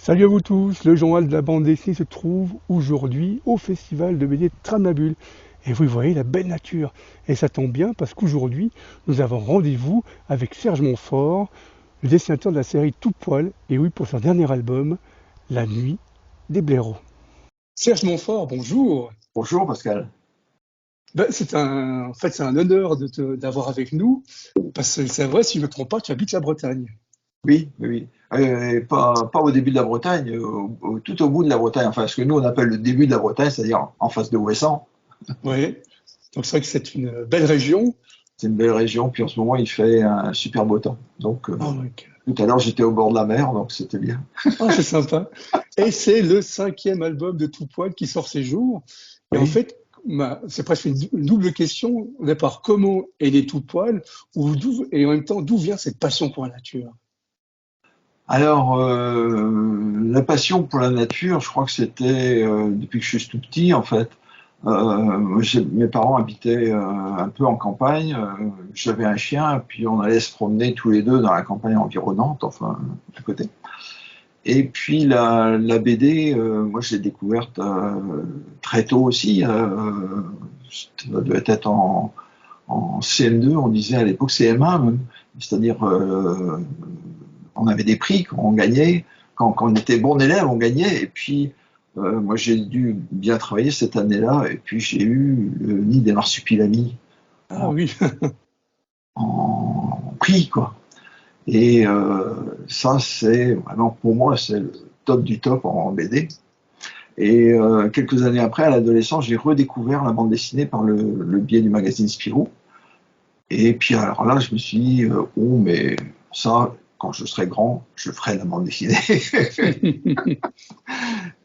Salut à vous tous, le journal de la bande dessinée se trouve aujourd'hui au festival de BD Tramnambule. Et vous voyez la belle nature. Et ça tombe bien parce qu'aujourd'hui, nous avons rendez-vous avec Serge Montfort, le dessinateur de la série Tout Poil, et oui, pour son dernier album, La Nuit des blaireaux. Serge Montfort, bonjour. Bonjour Pascal. C'est un honneur d'avoir avec nous, parce que c'est vrai, si je ne me trompe pas, tu habites la Bretagne. Oui, oui, oui. Pas au début de la Bretagne, tout au bout de la Bretagne, enfin ce que nous on appelle le début de la Bretagne, c'est-à-dire en face de Ouessant. Oui, donc c'est vrai que c'est une belle région. C'est une belle région, puis en ce moment il fait un super beau temps. Donc Ah, ok. tout à l'heure j'étais au bord de la mer, donc c'était bien. Ah, c'est sympa. Et c'est le cinquième album de Tout Poil qui sort ces jours. Et en Oui. fait, c'est presque une double question. Au départ, comment est né Tout Poil et en même temps, d'où vient cette passion pour la nature? Alors la passion pour la nature, je crois que c'était depuis que je suis tout petit en fait. Mes parents habitaient un peu en campagne. J'avais un chien, puis on allait se promener tous les deux dans la campagne environnante, enfin à côté. Et puis la BD, moi je l'ai découverte très tôt aussi. Ça devait être en CM2, on disait à l'époque CM1 même. C'est-à-dire, on avait des prix quand on gagnait. Quand on était bon élève, on gagnait. Et puis, moi j'ai dû bien travailler cette année-là. Et puis j'ai eu le nid des marsupilamis Ah en, oui, en prix, quoi. Et ça, c'est vraiment pour moi, c'est le top du top en BD. Et quelques années après, à l'adolescence, j'ai redécouvert la bande dessinée par le biais du magazine Spirou. Et puis alors là, je me suis dit, oh, mais ça, quand je serai grand, je ferai la bande dessinée.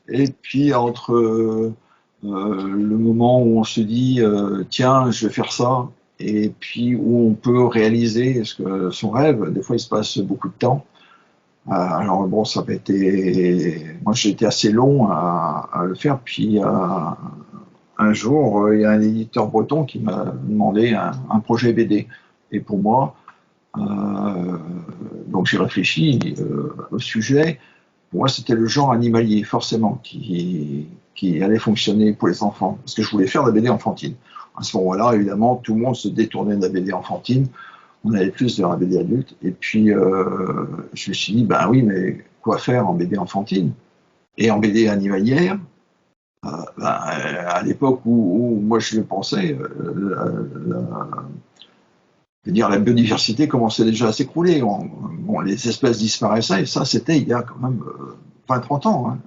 Et puis entre le moment où on se dit, tiens, je vais faire ça, et puis où on peut réaliser son rêve, des fois il se passe beaucoup de temps. Alors bon, ça avait été, moi j'ai été assez long à le faire. Puis un jour, il y a un éditeur breton qui m'a demandé un projet BD. Et pour moi, donc j'ai réfléchi au sujet. Pour moi, c'était le genre animalier forcément qui allait fonctionner pour les enfants, parce que je voulais faire de la BD enfantine. À ce moment-là, évidemment, tout le monde se détournait de la BD enfantine. On allait plus vers la BD adulte. Et puis, je me suis dit, ben oui, mais quoi faire en BD enfantine et en BD animalière? À l'époque où moi je le pensais, je veux dire, la biodiversité commençait déjà à s'écrouler. Bon, les espèces disparaissaient, et ça, c'était il y a quand même 20-30 ans. Hein.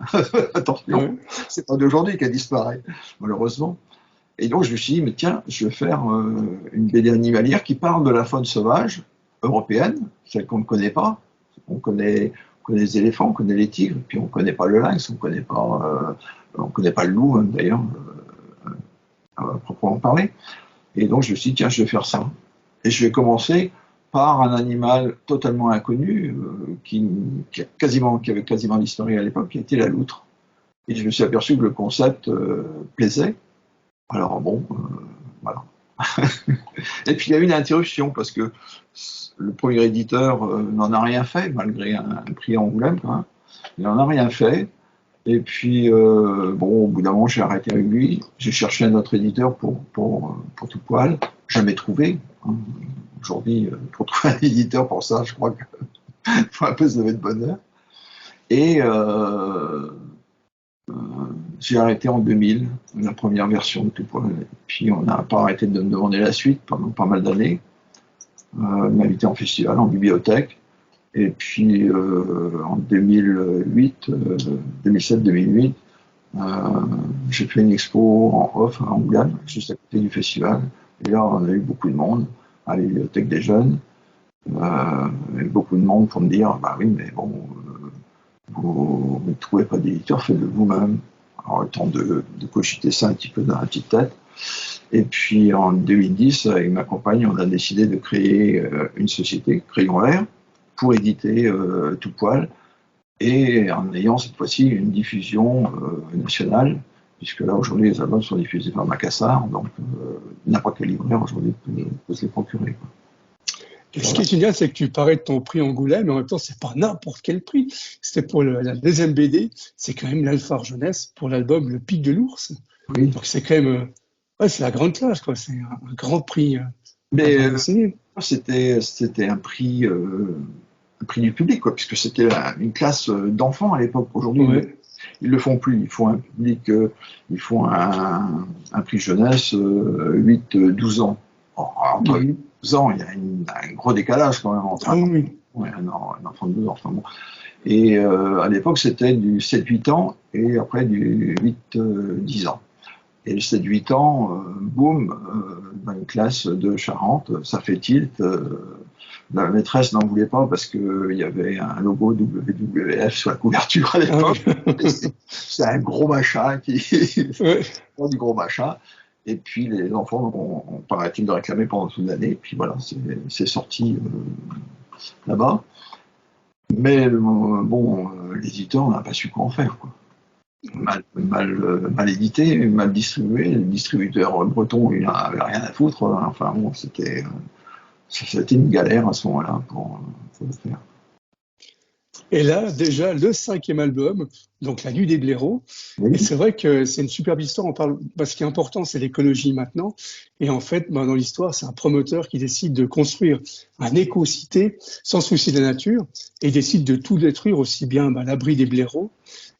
Attention, ouais. c'est pas d'aujourd'hui qu'elle disparaît, malheureusement. Et donc, je me suis dit, mais tiens, je vais faire une BD animalière qui parle de la faune sauvage européenne, celle qu'on ne connaît pas. On connaît les éléphants, on connaît les tigres, puis on ne connaît pas le lynx, on connaît pas le loup, hein, d'ailleurs, à proprement parler. Et donc, je me suis dit, tiens, je vais faire ça. Et je vais commencer par un animal totalement inconnu, qui avait quasiment disparu à l'époque, qui était la loutre. Et je me suis aperçu que le concept plaisait. Alors bon, voilà. Et puis il y a eu une interruption parce que le premier éditeur n'en a rien fait, malgré un prix à Angoulême quand même. Il n'en a rien fait. Et puis, bon, au bout d'un moment, j'ai arrêté avec lui. J'ai cherché un autre éditeur pour Tout Poil. Jamais trouvé. Hein. Aujourd'hui, pour trouver un éditeur pour ça, je crois qu'il faut un peu se lever de bonheur. Et j'ai arrêté en 2000, la première version de Tout Poil. Puis on n'a pas arrêté de me demander la suite pendant pas mal d'années. M'inviter en festival, en bibliothèque. Et puis en 2008, 2007-2008, j'ai fait une expo en off à Angoulême, juste à côté du festival. Et là, on a eu beaucoup de monde à la bibliothèque des jeunes. Beaucoup de monde pour me dire, bah oui, mais bon, vous ne trouvez pas d'éditeur, faites-le vous-même. Alors, le temps de cogiter ça un petit peu dans la petite tête. Et puis en 2010, avec ma compagne, on a décidé de créer une société, Crayon Vert, pour éditer Tout Poil, et en ayant cette fois-ci une diffusion nationale, puisque là aujourd'hui les albums sont diffusés par Macassar, donc n'importe quel libraire aujourd'hui peut se les procurer. Quoi. Et ce qui est génial, c'est que tu parlais de ton prix Angoulême, mais en même temps, c'est pas n'importe quel prix. C'était pour la deuxième BD, c'est quand même l'Alphare Jeunesse pour l'album Le Pic de l'Ours. Oui. Donc c'est quand même, ouais, c'est la grande classe, quoi. C'est un grand prix en Mais bande dessinée. c'était un prix du public, quoi, puisque c'était une classe d'enfants à l'époque. Aujourd'hui, Ouais. ils le font plus. Ils font un public, ils font un prix jeunesse 8-12 ans. Entre 8 et Mhm. 12 ans, il y a un gros décalage quand même entre Ah oui. un enfant de 12 ans. Enfin, bon. Et à l'époque, c'était du 7-8 ans et après du 8-10 ans. Et le 7-8 ans, boum, dans une classe de Charente, ça fait tilt. La maîtresse n'en voulait pas parce qu'il y avait un logo WWF sur la couverture à Ah l'époque. oui. C'est un gros machin qui Ouais. du gros machin. Et puis les enfants ont paraît-il de réclamer pendant toute l'année. Et puis voilà, c'est sorti là-bas. Mais bon, l'éditeur n'a pas su quoi en faire, quoi. Mal édité, mal distribué. Le distributeur breton, il n'avait rien à foutre. Enfin bon, c'était une galère à ce moment-là pour le faire. Et là, déjà, le cinquième album, donc La Nuit des blaireaux. Et Oui, c'est vrai que c'est une superbe histoire. On parle, ce qui est important, c'est l'écologie maintenant. Et en fait, dans l'histoire, c'est un promoteur qui décide de construire un éco-cité sans souci de la nature et décide de tout détruire, aussi bien l'abri des blaireaux.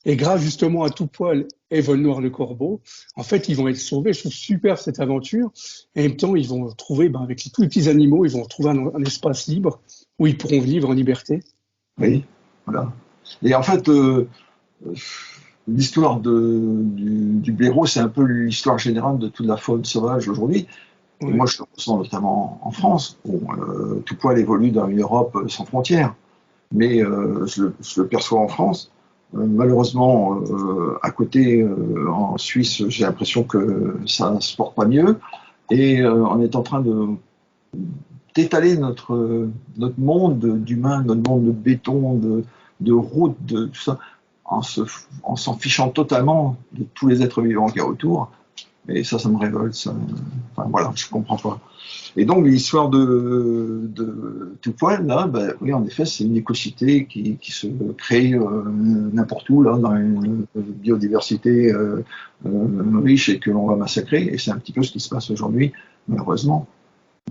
Et grâce justement à Tout Poil et Vol Noir le Corbeau, en fait, ils vont être sauvés. Je trouve super cette aventure. Et en même temps, ils vont trouver, avec tous les petits animaux, ils vont trouver un espace libre où ils pourront vivre en liberté. oui, voilà. Et en fait, l'histoire du blaireau, c'est un peu l'histoire générale de toute la faune sauvage aujourd'hui. Et moi, Ouais. je le ressens notamment en France. Bon, Tout Poil évolue dans une Europe sans frontières, mais je le perçois en France. Malheureusement, à côté, en Suisse, j'ai l'impression que ça ne se porte pas mieux. Et on est en train d'étaler notre monde d'humain, notre monde de béton, de routes, de tout ça, en s'en fichant totalement de tous les êtres vivants qu'il y a autour. Et ça me révolte. Enfin voilà, je comprends pas. Et donc l'histoire de Tout Poil, là, ben, oui, en effet, c'est une écocité qui se crée n'importe où, là, dans une biodiversité riche et que l'on va massacrer. Et c'est un petit peu ce qui se passe aujourd'hui, malheureusement,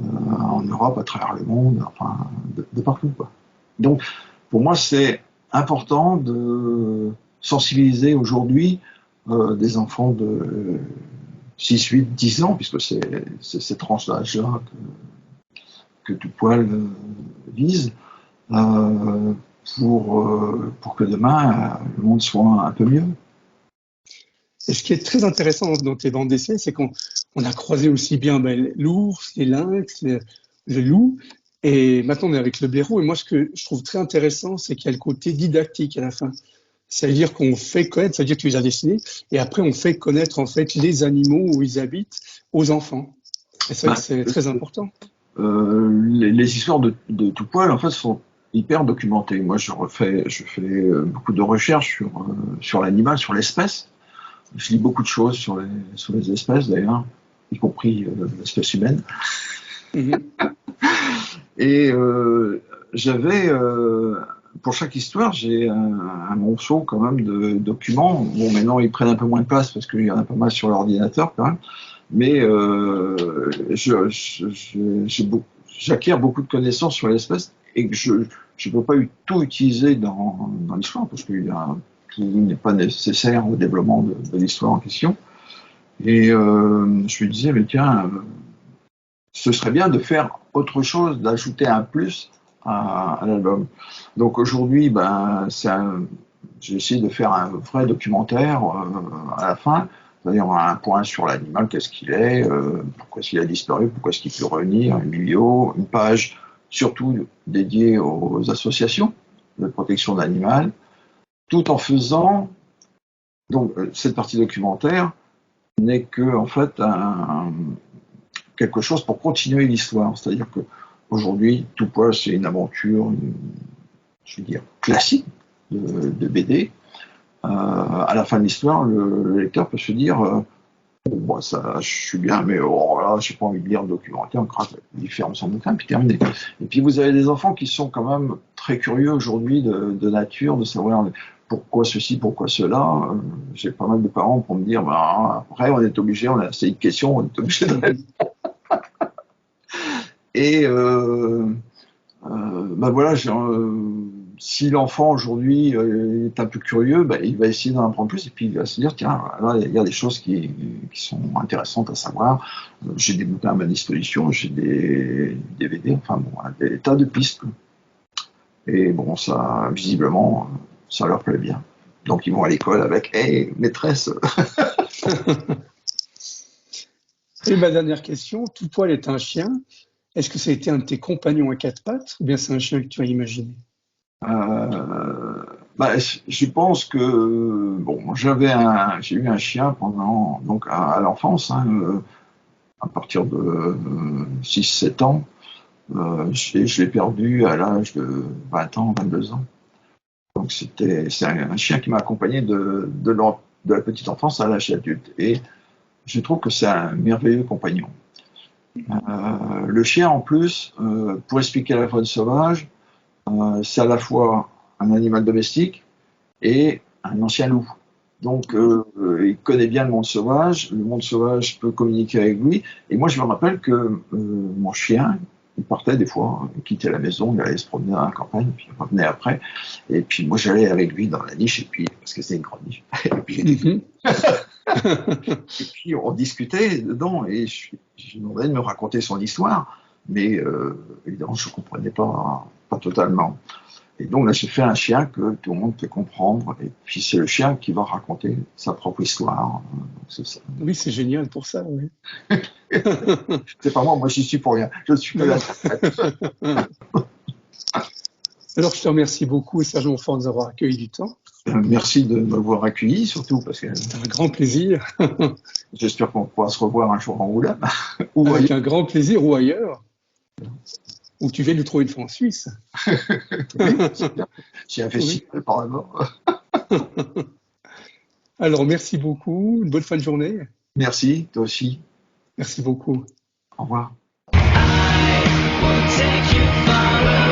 en Europe, à travers le monde, enfin, de partout, quoi. Donc, pour moi, c'est important de sensibiliser aujourd'hui des enfants de 6, 8, 10 ans, puisque c'est cette tranche d'âge-là que Tout Poil vise, euh, pour que demain, le monde soit un peu mieux. Et ce qui est très intéressant dans tes bandes dessinées, c'est qu'on a croisé aussi bien l'ours, les lynx, le loup, et maintenant on est avec le blaireau. Et moi, ce que je trouve très intéressant, c'est qu'il y a le côté didactique à la fin. C'est-à-dire qu'on fait connaître, c'est-à-dire que tu les as dessinés, et après on fait connaître en fait les animaux où ils habitent aux enfants. Et c'est vrai Ben, que c'est très important. les histoires de Tout Poil, en fait, sont hyper documentées. Moi, je fais beaucoup de recherches sur l'animal, sur l'espèce. Je lis beaucoup de choses sur les espèces, d'ailleurs, y compris l'espèce humaine. Mhm. Et j'avais, pour chaque histoire, j'ai un monceau quand même de documents. Bon, maintenant, ils prennent un peu moins de place parce qu'il y en a pas mal sur l'ordinateur quand même. Mais j'acquiers beaucoup de connaissances sur l'espèce et que je ne peux pas tout utiliser dans l'histoire parce que tout n'est pas nécessaire au développement de l'histoire en question. Et je me disais, mais tiens, ce serait bien de faire autre chose, d'ajouter un plus à l'album. Donc aujourd'hui, ben, j'ai essayé de faire un vrai documentaire à la fin, c'est-à-dire un point sur l'animal, qu'est-ce qu'il est, pourquoi est-ce qu'il a disparu, pourquoi est-ce qu'il peut revenir, une biblio, une page surtout dédiée aux associations de protection d'animal, tout en faisant, donc cette partie documentaire n'est que en fait quelque chose pour continuer l'histoire. C'est-à-dire que aujourd'hui, Tout Poil, c'est une aventure, je veux dire, classique de BD. À la fin de l'histoire, le lecteur peut se dire Bon, ça, je suis bien, mais oh, là, j'ai pas envie de lire le documentaire, il ferme son bouquin, puis terminé. Et puis vous avez des enfants qui sont quand même très curieux aujourd'hui de nature, de savoir pourquoi ceci, pourquoi cela. J'ai pas mal de parents pour me dire, bah, après on est obligé, on a assez de questions, on est obligé de... Et ben voilà, si l'enfant aujourd'hui est un peu curieux, ben, il va essayer d'en apprendre plus et puis il va se dire, tiens, là, il y a des choses qui sont intéressantes à savoir. J'ai des bouquins à ma disposition, j'ai des DVD, enfin bon, des tas de pistes. Et bon, ça, visiblement, ça leur plaît bien. Donc ils vont à l'école avec, hey, maîtresse. Et ma dernière question, tout poil est un chien. Est-ce que ça a été un de tes compagnons à quatre pattes ou bien c'est un chien que tu as imaginé? Euh, bah, je pense que bon, j'ai eu un chien pendant donc à l'enfance, hein, à partir de 6-7 ans. Je l'ai perdu à l'âge de 20 ans, 22 ans. Donc c'est un chien qui m'a accompagné de la petite enfance à l'âge adulte. Et je trouve que c'est un merveilleux compagnon. Le chien, en plus, pour expliquer la faune sauvage, c'est à la fois un animal domestique et un ancien loup. Donc, il connaît bien le monde sauvage. Le monde sauvage peut communiquer avec lui. Et moi, je me rappelle que mon chien, il partait des fois, il quittait la maison, il allait se promener dans la campagne, puis il revenait après. Et puis moi, j'allais avec lui dans la niche, et puis parce que c'était une grande niche. Et puis, Mhm. et puis on discutait dedans, et je lui demandais de me raconter son histoire, mais évidemment, je ne comprenais pas totalement. Et donc là, j'ai fait un chien que tout le monde peut comprendre. Et puis c'est le chien qui va raconter sa propre histoire. C'est ça. Oui, c'est génial pour ça, oui. C'est pas moi, moi j'y suis pour rien. Je suis que Non, là. non. Alors, je te remercie beaucoup, Serge Monfort, de nous avoir accueillis du temps. Merci de m'avoir accueilli, surtout parce que C'était un grand plaisir. j'espère qu'on pourra se revoir un jour en Oula ou Avec ailleurs. un grand plaisir ou ailleurs, ou tu viens nous trouver une fois en Suisse. Oui, j'ai un Oui. festival par là-bas. Alors, merci beaucoup. Une bonne fin de journée. Merci, toi aussi. Merci beaucoup. Au revoir. Will take you far away.